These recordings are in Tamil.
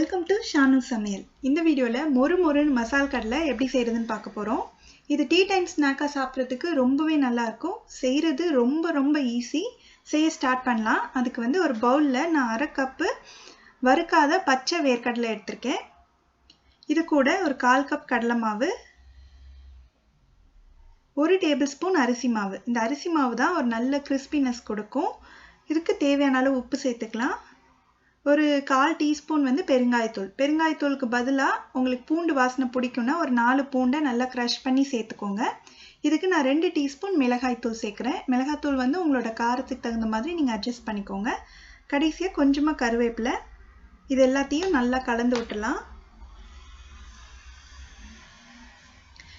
Welcome to Shanu Samayal. இந்த வீடியோல மொறு மசால் கடலை எப்படி செய்யறதுன்னு பார்க்க போறோம். இது டீ டைம் ஸ்நாக்கா சாப்பிடுறதுக்கு ரொம்பவே நல்லா இருக்கும். செய்யறது ரொம்ப ஈஸி. செய்ய ஸ்டார்ட் பண்ணலாம். அதுக்கு வந்து ஒரு பவுல்ல நான் 1/2 கப் வறுக்காத பச்சை வேர்க்கடலை எடுத்துர்க்கேன். இது கூட ஒரு 1/4 கப் கடலை மாவு, 1 டேபிள்ஸ்பூன் அரிசி மாவு. இந்த அரிசி மாவு தான் ஒரு நல்ல கிறிஸ்பினஸ் கொடுக்கும். இதுக்கு தேவையான அளவு உப்பு சேர்த்துக்கலாம். ஒரு 1/4 டீஸ்பூன் வந்து பெருங்காயத்தூள். பெருங்காயத்தூளுக்கு பதிலா உங்களுக்கு பூண்டு வாசனை பிடிக்கும்னா ஒரு 4 பூண்டை நல்லா க்ரஷ் பண்ணி சேர்த்துக்கோங்க. இதுக்கு நான் 2 டீஸ்பூன் மிளகாய்த்தூள் சேர்க்குறேன். மிளகாய்த்தூள் வந்து உங்களோட காரத்துக்கு தகுந்த மாதிரி நீங்கள் அட்ஜஸ்ட் பண்ணிக்கோங்க. கடைசியாக கொஞ்சமாக கருவேப்பிலை. இது எல்லாத்தையும் நல்லா கலந்து விட்டுலாம்.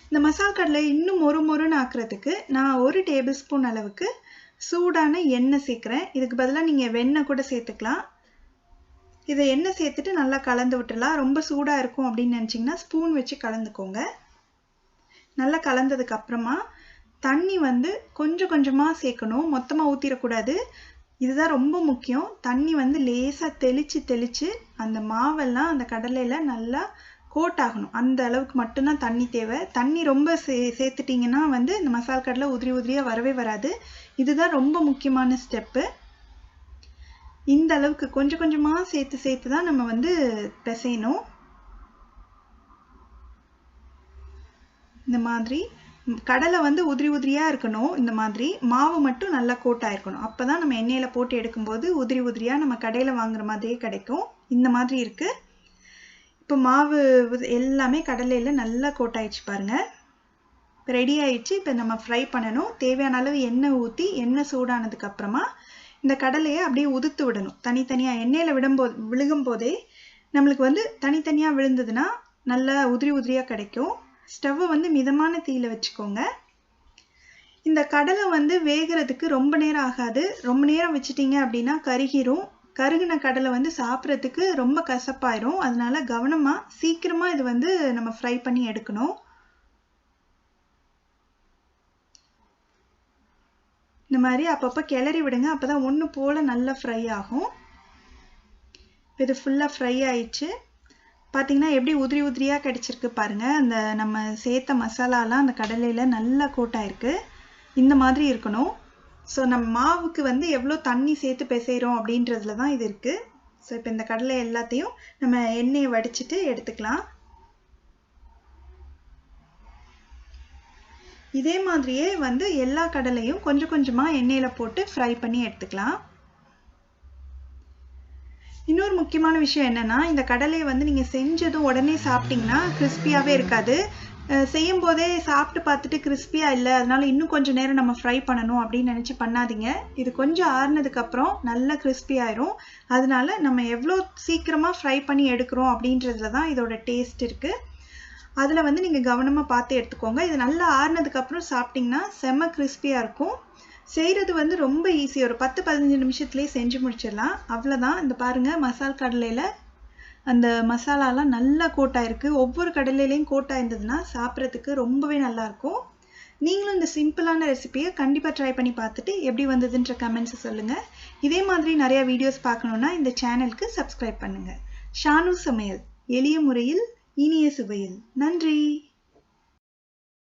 இந்த மசால் கடலை இன்னும் மொறுன்னு ஆக்குறதுக்கு நான் 1 டேபிள் ஸ்பூன் அளவுக்கு சூடான எண்ணெய் சேர்க்குறேன். இதுக்கு பதிலாக நீங்கள் வெண்ணெய் கூட சேர்த்துக்கலாம். இதை எண்ணெய் சேர்த்துட்டு நல்லா கலந்து விட்டுலாம். ரொம்ப சூடாக இருக்கும் அப்படின்னு நினச்சிங்கன்னா ஸ்பூன் வச்சு கலந்துக்கோங்க. நல்லா கலந்ததுக்கு அப்புறமா தண்ணி வந்து கொஞ்சமாக சேர்க்கணும். மொத்தமாக ஊற்றிடக்கூடாது. இதுதான் ரொம்ப முக்கியம். தண்ணி வந்து லேசாக தெளித்து அந்த மாவெல்லாம் அந்த கடலையில் நல்லா கோட் ஆகணும். அந்த அளவுக்கு மட்டும்தான் தண்ணி தேவை. தண்ணி ரொம்ப சேர்த்துட்டிங்கன்னா வந்து இந்த மசால் கடலை உதிரியாக வரவே வராது. இதுதான் ரொம்ப முக்கியமான ஸ்டெப்பு. இந்த அளவுக்கு கொஞ்சமாக சேர்த்து தான் நம்ம வந்து பிசையணும். இந்த மாதிரி கடலை வந்து உதிரியாக இருக்கணும். இந்த மாதிரி மாவு மட்டும் நல்லா கோட்டாக இருக்கணும். அப்போ தான் நம்ம எண்ணெயில் போட்டு எடுக்கும்போது உதிரியாக நம்ம கடையில் வாங்குற மாதிரியே கிடைக்கும். இந்த மாதிரி இருக்குது. இப்போ மாவு எல்லாமே கடலையில் நல்லா கோட்டாயிடுச்சு பாருங்கள். இப்போ ரெடி ஆயிடுச்சு. இப்போ நம்ம ஃப்ரை பண்ணணும். தேவையான அளவு எண்ணெய் ஊற்றி எண்ணெய் சூடானதுக்கு அப்புறமா இந்த கடலையை அப்படியே உதுத்து விடணும். தனித்தனியாக எண்ணெயில் விழுகும் போதே நம்மளுக்கு வந்து தனித்தனியாக விழுந்ததுன்னா நல்லா உதிரியாக கிடைக்கும். ஸ்டவ்வை வந்து மிதமான தீயில வச்சுக்கோங்க. இந்த கடலை வந்து வேகிறதுக்கு ரொம்ப நேரம் ஆகாது. ரொம்ப நேரம் வச்சுட்டீங்க அப்படின்னா கருகிரும். கருகின கடலை வந்து சாப்பிட்றதுக்கு ரொம்ப கசப்பாயிரும். அதனால கவனமாக சீக்கிரமாக இது வந்து நம்ம ஃப்ரை பண்ணி எடுக்கணும். இந்த மாதிரி அப்பப்போ கிளறி விடுங்க. அப்போ தான் ஒன்று போல் நல்லா ஃப்ரை ஆகும். இது ஃபுல்லாக ஃப்ரை ஆயிடுச்சு. பார்த்தீங்கன்னா எப்படி உதிரியாக கிடச்சிருக்கு பாருங்கள். அந்த நம்ம சேர்த்த மசாலாலாம் அந்த கடலையில் நல்லா கோட்டாயிருக்கு. இந்த மாதிரி இருக்கணும். ஸோ நம்ம மாவுக்கு வந்து எவ்வளோ தண்ணி சேர்த்து பிசைகிறோம் அப்படின்றதுல தான் இது இருக்குது. ஸோ இப்போ இந்த கடலை எல்லாத்தையும் நம்ம எண்ணெயை வடிச்சிட்டு எடுத்துக்கலாம். இதே மாதிரியே வந்து எல்லா கடலையும் கொஞ்சமாக எண்ணெயில் போட்டு ஃப்ரை பண்ணி எடுத்துக்கலாம். இன்னொரு முக்கியமான விஷயம் என்னென்னா, இந்த கடலையை வந்து நீங்கள் செஞ்சதும் உடனே சாப்பிட்டிங்கன்னா கிறிஸ்பியாகவே இருக்காது. செய்யும் போதே சாப்பிட்டு பார்த்துட்டு கிறிஸ்பியாக இல்லை, அதனால இன்னும் கொஞ்சம் நேரம் நம்ம ஃப்ரை பண்ணணும் அப்படின்னு நினச்சி பண்ணாதீங்க. இது கொஞ்சம் ஆறுனதுக்கப்புறம் நல்லா கிறிஸ்பி ஆயிரும். அதனால நம்ம எவ்வளோ சீக்கிரமாக ஃப்ரை பண்ணி எடுக்கிறோம் அப்படின்றதுல தான் இதோட டேஸ்ட் இருக்குது. அதில் வந்து நீங்கள் கவனமாக பார்த்து எடுத்துக்கோங்க. இது நல்லா ஆறுனதுக்கப்புறம் சாப்பிட்டிங்கன்னா செம்ம கிறிஸ்பியாக இருக்கும். செய்கிறது வந்து ரொம்ப ஈஸி. ஒரு 10-15 நிமிஷத்துலேயே செஞ்சு முடிச்சிடலாம். அவ்வளோதான். இந்த பாருங்கள், மசால் கடலையில் அந்த மசாலாலாம் நல்லா கோட்டாயிருக்கு. ஒவ்வொரு கடலையிலையும் கோட்டாயிருந்ததுன்னா சாப்பிட்றதுக்கு ரொம்பவே நல்லாயிருக்கும். நீங்களும் இந்த சிம்பிளான ரெசிபியை கண்டிப்பாக ட்ரை பண்ணி பார்த்துட்டு எப்படி வந்ததுன்ற கமெண்ட்ஸை சொல்லுங்கள். இதே மாதிரி நிறையா வீடியோஸ் பார்க்கணுன்னா இந்த சேனலுக்கு சப்ஸ்கிரைப் பண்ணுங்கள். ஷானு சமையல், எளிய முறையில் இனிய சுவையில். நன்றி.